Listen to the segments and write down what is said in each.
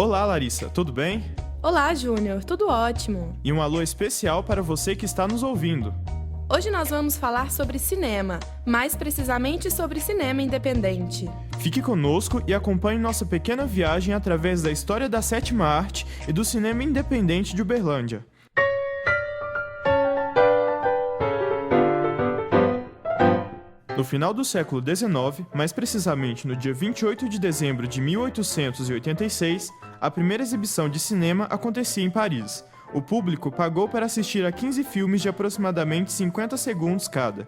Olá, Larissa, tudo bem? Olá, Júnior, tudo ótimo. E um alô especial para você que está nos ouvindo. Hoje nós vamos falar sobre cinema, mais precisamente sobre cinema independente. Fique conosco e acompanhe nossa pequena viagem através da história da sétima arte e do cinema independente de Uberlândia. No final do século XIX, mais precisamente no dia 28 de dezembro de 1886, a primeira exibição de cinema acontecia em Paris. O público pagou para assistir a 15 filmes de aproximadamente 50 segundos cada.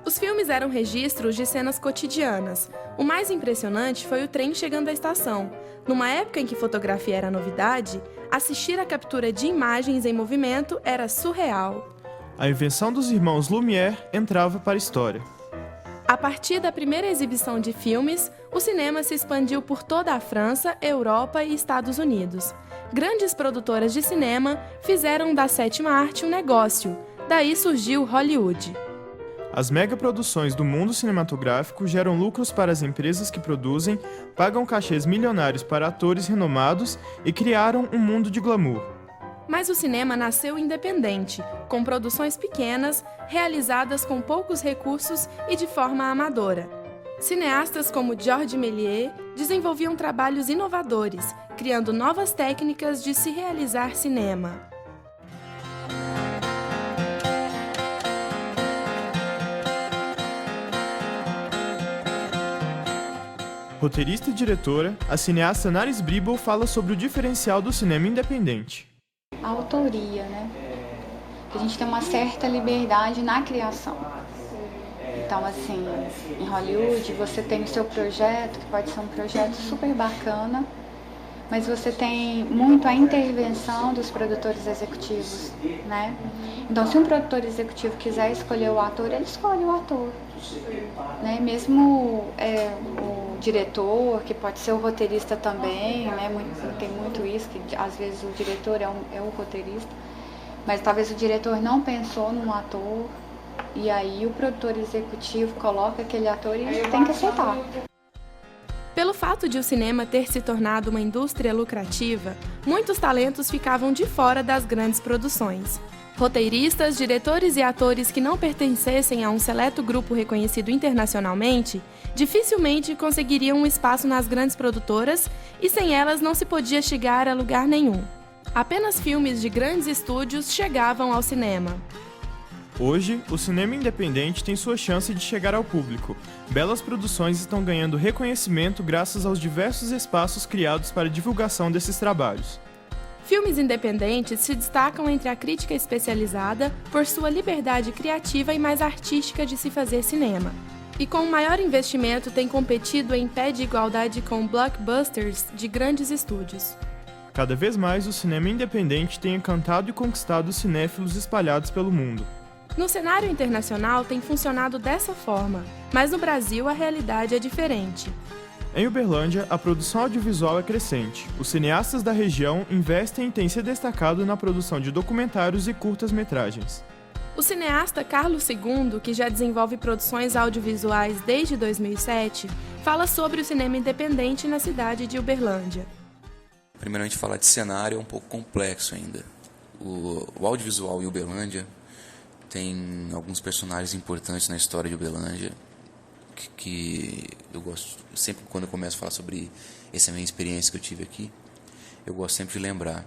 Os filmes eram registros de cenas cotidianas. O mais impressionante foi o trem chegando à estação. Numa época em que fotografia era novidade, assistir a captura de imagens em movimento era surreal. A invenção dos irmãos Lumière entrava para a história. A partir da primeira exibição de filmes, o cinema se expandiu por toda a França, Europa e Estados Unidos. Grandes produtoras de cinema fizeram da sétima arte um negócio. Daí surgiu Hollywood. As megaproduções do mundo cinematográfico geram lucros para as empresas que produzem, pagam cachês milionários para atores renomados e criaram um mundo de glamour. Mas o cinema nasceu independente, com produções pequenas, realizadas com poucos recursos e de forma amadora. Cineastas como Georges Méliès desenvolviam trabalhos inovadores, criando novas técnicas de se realizar cinema. Roteirista e diretora, a cineasta Naris Bribel fala sobre o diferencial do cinema independente. A autoria, né? A gente tem uma certa liberdade na criação. Então, assim, em Hollywood você tem o seu projeto, que pode ser um projeto super bacana, mas você tem muito a intervenção dos produtores executivos, né? Então, se um produtor executivo quiser escolher o ator, ele escolhe o ator, né? Mesmo o diretor, que pode ser o roteirista também, né? Tem muito isso, que às vezes o diretor é o roteirista, mas talvez o diretor não pensou num ator, e aí o produtor executivo coloca aquele ator e ele tem que aceitar. Pelo fato de o cinema ter se tornado uma indústria lucrativa, muitos talentos ficavam de fora das grandes produções. Roteiristas, diretores e atores que não pertencessem a um seleto grupo reconhecido internacionalmente, dificilmente conseguiriam um espaço nas grandes produtoras e sem elas não se podia chegar a lugar nenhum. Apenas filmes de grandes estúdios chegavam ao cinema. Hoje, o cinema independente tem sua chance de chegar ao público. Belas produções estão ganhando reconhecimento graças aos diversos espaços criados para a divulgação desses trabalhos. Filmes independentes se destacam entre a crítica especializada por sua liberdade criativa e mais artística de se fazer cinema. E com o maior investimento tem competido em pé de igualdade com blockbusters de grandes estúdios. Cada vez mais o cinema independente tem encantado e conquistado os cinéfilos espalhados pelo mundo. No cenário internacional tem funcionado dessa forma, mas no Brasil a realidade é diferente. Em Uberlândia, a produção audiovisual é crescente. Os cineastas da região investem e têm se destacado na produção de documentários e curtas-metragens. O cineasta Carlos II, que já desenvolve produções audiovisuais desde 2007, fala sobre o cinema independente na cidade de Uberlândia. Primeiramente, falar de cenário é um pouco complexo ainda. O audiovisual em Uberlândia tem alguns personagens importantes na história de Uberlândia que eu gosto, sempre quando eu começo a falar sobre essa minha experiência que eu tive aqui, eu gosto sempre de lembrar.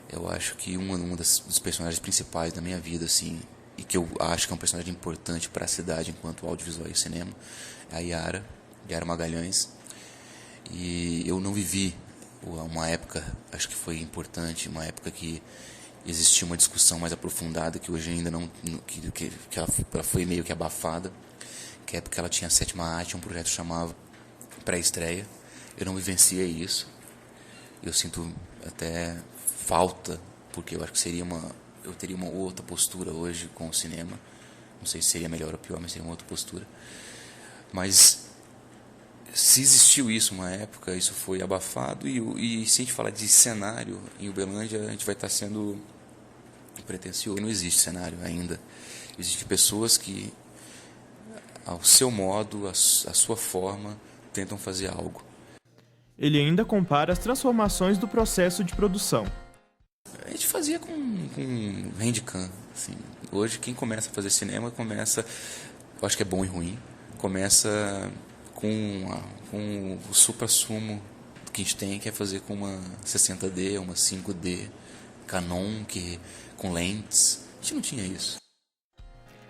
Eu acho que dos personagens principais da minha vida, assim, e que eu acho que é um personagem importante para a cidade enquanto audiovisual e cinema, é a Yara Magalhães. E eu não vivi uma época, acho que foi importante, uma época que existia uma discussão mais aprofundada, que hoje ainda não, que ela foi meio que abafada, que é porque ela tinha a sétima arte, um projeto chamado Pré-Estreia. Eu não vivenciei isso. Eu sinto até falta, porque eu acho que eu teria uma outra postura hoje com o cinema. Não sei se seria melhor ou pior, mas seria uma outra postura. Mas se existiu isso uma época, isso foi abafado, e se a gente falar de cenário em Uberlândia, a gente vai estar sendo pretencioso. Não existe cenário ainda. Existem pessoas que, ao seu modo, a sua forma, tentam fazer algo. Ele ainda compara as transformações do processo de produção. A gente fazia com handicam, assim. Hoje quem começa a fazer cinema começa, eu acho que é bom e ruim, começa com o supra-sumo que a gente tem, que é fazer com uma 60D, uma 5D, Canon, com lentes. A gente não tinha isso.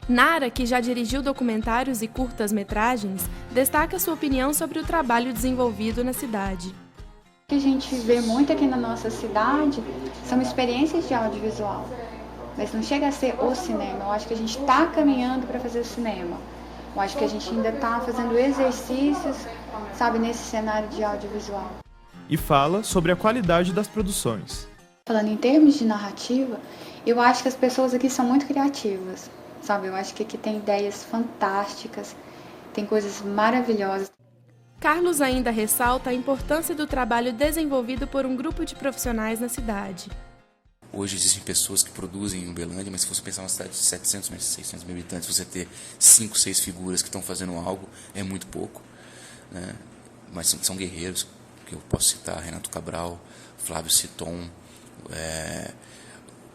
Nara, que já dirigiu documentários e curtas-metragens, destaca sua opinião sobre o trabalho desenvolvido na cidade. O que a gente vê muito aqui na nossa cidade são experiências de audiovisual, mas não chega a ser o cinema. Eu acho que a gente está caminhando para fazer o cinema. Eu acho que a gente ainda está fazendo exercícios, sabe, nesse cenário de audiovisual. E fala sobre a qualidade das produções. Falando em termos de narrativa, eu acho que as pessoas aqui são muito criativas, sabe? Eu acho que aqui tem ideias fantásticas, tem coisas maravilhosas. Carlos ainda ressalta a importância do trabalho desenvolvido por um grupo de profissionais na cidade. Hoje existem pessoas que produzem em Uberlândia, mas se você pensar em uma cidade de 700 mil, 600 mil habitantes, você ter 5, 6 figuras que estão fazendo algo é muito pouco, né? Mas são guerreiros, que eu posso citar: Renato Cabral, Flávio Citon,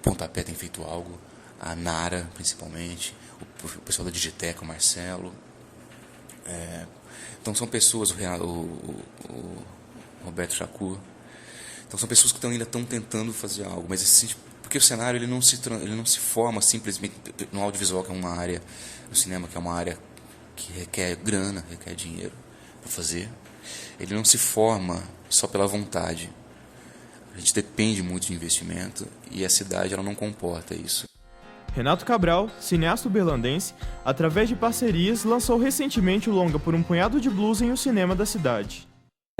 Pontapé tem feito algo, a Nara principalmente, o pessoal da Digiteca, o Marcelo. Então são pessoas, o Roberto Chacur. Então são pessoas que ainda estão tentando fazer algo, mas porque o cenário ele não se forma simplesmente no audiovisual, que é uma área, no cinema, que é uma área que requer grana, requer dinheiro para fazer. Ele não se forma só pela vontade. A gente depende muito de investimento e a cidade ela não comporta isso. Renato Cabral, cineasta uberlandense, através de parcerias, lançou recentemente o longa Por um Punhado de Blues em o cinema da cidade.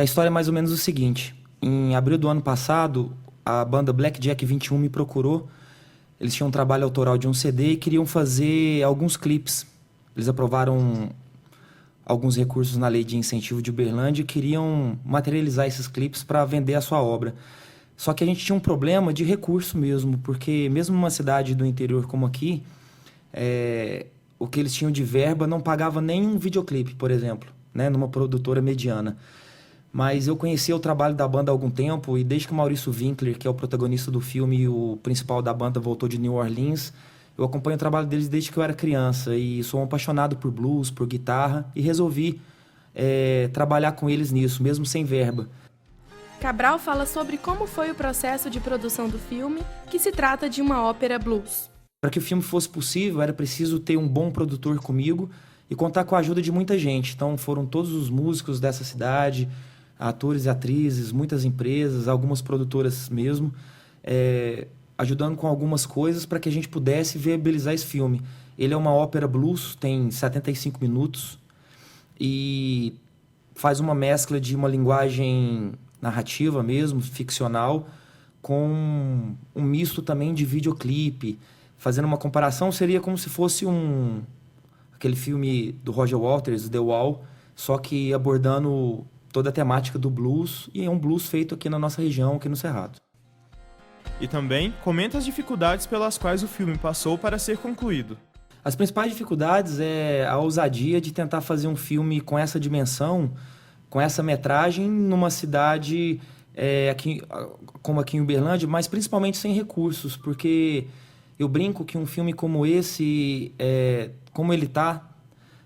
A história é mais ou menos o seguinte: em abril do ano passado, a banda Blackjack 21 me procurou. Eles tinham um trabalho autoral de um CD e queriam fazer alguns clipes. Eles aprovaram alguns recursos na lei de incentivo de Uberlândia e queriam materializar esses clipes para vender a sua obra. Só que a gente tinha um problema de recurso mesmo, porque mesmo numa cidade do interior como aqui, o que eles tinham de verba não pagava nem um videoclipe, por exemplo, né, numa produtora mediana. Mas eu conhecia o trabalho da banda há algum tempo, e desde que o Maurício Winkler, que é o protagonista do filme e o principal da banda, voltou de New Orleans, eu acompanho o trabalho deles desde que eu era criança, e sou um apaixonado por blues, por guitarra, e resolvi trabalhar com eles nisso, mesmo sem verba. Cabral fala sobre como foi o processo de produção do filme, que se trata de uma ópera blues. Para que o filme fosse possível, era preciso ter um bom produtor comigo e contar com a ajuda de muita gente. Então foram todos os músicos dessa cidade, atores e atrizes, muitas empresas, algumas produtoras mesmo, ajudando com algumas coisas para que a gente pudesse viabilizar esse filme. Ele é uma ópera blues, tem 75 minutos e faz uma mescla de uma linguagem narrativa mesmo, ficcional, com um misto também de videoclipe. Fazendo uma comparação, seria como se fosse aquele filme do Roger Waters, The Wall, só que abordando toda a temática do blues, e é um blues feito aqui na nossa região, aqui no Cerrado. E também comenta as dificuldades pelas quais o filme passou para ser concluído. As principais dificuldades é a ousadia de tentar fazer um filme com essa dimensão, com essa metragem, numa cidade como aqui em Uberlândia, mas principalmente sem recursos, porque eu brinco que um filme como esse, como ele está,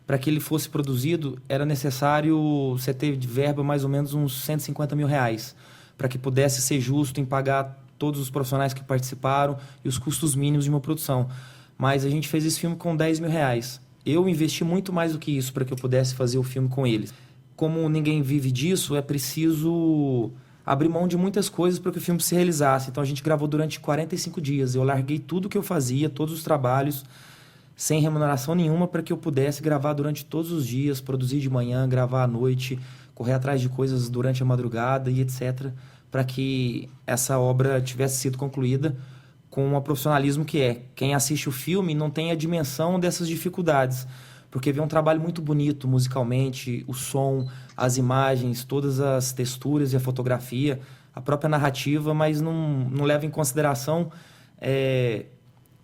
para que ele fosse produzido, era necessário você ter de verba mais ou menos uns R$150 mil, para que pudesse ser justo em pagar todos os profissionais que participaram e os custos mínimos de uma produção. Mas a gente fez esse filme com R$10 mil. Eu investi muito mais do que isso para que eu pudesse fazer o filme com eles. Como ninguém vive disso, é preciso abrir mão de muitas coisas para que o filme se realizasse. Então a gente gravou durante 45 dias. Eu larguei tudo que eu fazia, todos os trabalhos, sem remuneração nenhuma, para que eu pudesse gravar durante todos os dias, produzir de manhã, gravar à noite, correr atrás de coisas durante a madrugada e etc., para que essa obra tivesse sido concluída com o profissionalismo que é. Quem assiste o filme não tem a dimensão dessas dificuldades, porque vê um trabalho muito bonito musicalmente, o som, as imagens, todas as texturas e a fotografia, a própria narrativa, mas não leva em consideração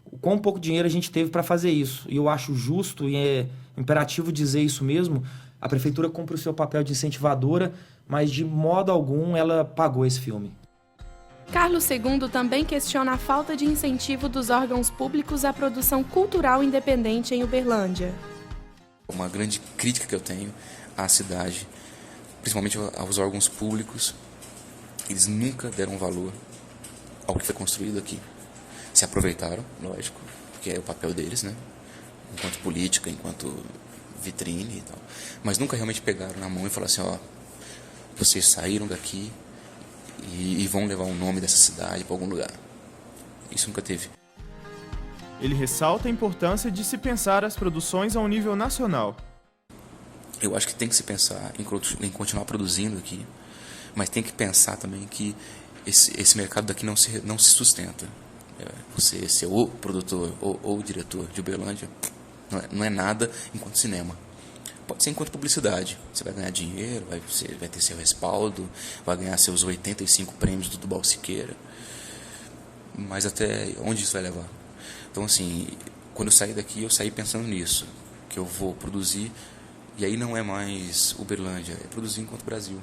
o quão pouco dinheiro a gente teve para fazer isso. E eu acho justo e é imperativo dizer isso mesmo, A prefeitura cumpre o seu papel de incentivadora, mas de modo algum ela pagou esse filme. Carlos II também questiona a falta de incentivo dos órgãos públicos à produção cultural independente em Uberlândia. Uma grande crítica que eu tenho à cidade, principalmente aos órgãos públicos, eles nunca deram valor ao que foi construído aqui. Se aproveitaram, lógico, porque é o papel deles, né? Enquanto política, enquanto vitrine e tal. Mas nunca realmente pegaram na mão e falaram assim, ó, vocês saíram daqui e vão levar o nome dessa cidade para algum lugar. Isso nunca teve. Ele ressalta a importância de se pensar as produções a um nível nacional. Eu acho que tem que se pensar em continuar produzindo aqui, mas tem que pensar também que esse mercado daqui não se sustenta. Você ser o produtor ou o diretor de Uberlândia não é nada enquanto cinema. Pode ser enquanto publicidade. Você vai ganhar dinheiro, você vai ter seu respaldo, vai ganhar seus 85 prêmios do Tubal Siqueira. Mas até onde isso vai levar? Então, assim, quando eu saí daqui, eu saí pensando nisso, que eu vou produzir, e aí não é mais Uberlândia, é produzir enquanto Brasil.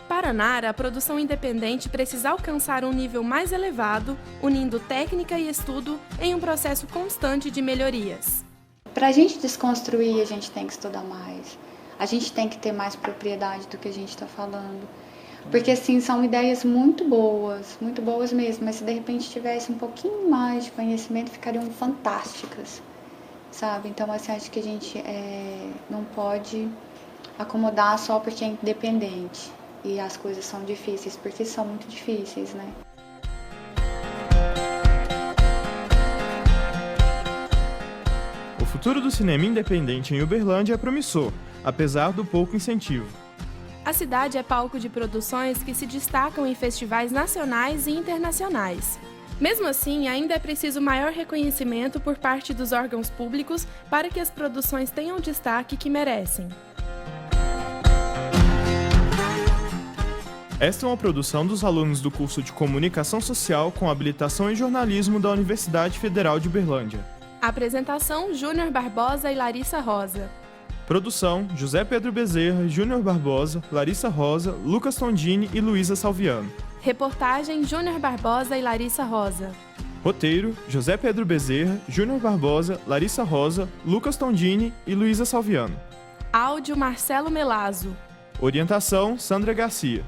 Para Nara, a produção independente precisa alcançar um nível mais elevado, unindo técnica e estudo em um processo constante de melhorias. Para a gente desconstruir, a gente tem que estudar mais. A gente tem que ter mais propriedade do que a gente está falando. Porque, assim, são ideias muito boas mesmo. Mas se de repente tivesse um pouquinho mais de conhecimento, ficariam fantásticas, sabe? Então, assim, acho que a gente não pode acomodar só porque é independente. E as coisas são difíceis, porque são muito difíceis, né? O futuro do cinema independente em Uberlândia é promissor, apesar do pouco incentivo. A cidade é palco de produções que se destacam em festivais nacionais e internacionais. Mesmo assim, ainda é preciso maior reconhecimento por parte dos órgãos públicos para que as produções tenham o destaque que merecem. Esta é uma produção dos alunos do curso de Comunicação Social com habilitação em jornalismo da Universidade Federal de Uberlândia. Apresentação: Júnior Barbosa e Larissa Rosa. Produção: José Pedro Bezerra, Júnior Barbosa, Larissa Rosa, Lucas Tondini e Luísa Salviano. Reportagem: Júnior Barbosa e Larissa Rosa. Roteiro: José Pedro Bezerra, Júnior Barbosa, Larissa Rosa, Lucas Tondini e Luísa Salviano. Áudio: Marcelo Melazzo. Orientação: Sandra Garcia.